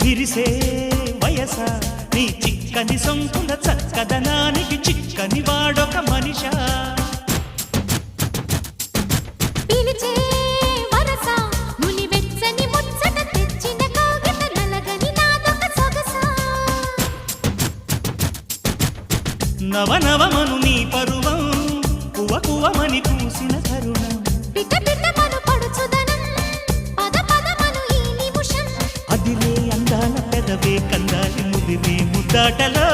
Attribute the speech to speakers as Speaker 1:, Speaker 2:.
Speaker 1: విరిసే వయస నీ చిక్కని సొంపుల చక్కదనానికి చిక్కని వాడొక మనిషా
Speaker 2: పిలిచే వరస ముని వెచ్చని ముచ్చట తెచ్చిన కాగిత నలగని నాదొక సొగస
Speaker 1: నవనవమను నీ పరువం కువ కువమని పూసిన తరుణం
Speaker 2: పిట పిటమను పడుచుదనం పద పదమను ఈ నిమిషం
Speaker 1: అదిలే అందాల పెదవే కందాలి ముదిరే ముద్దాటలో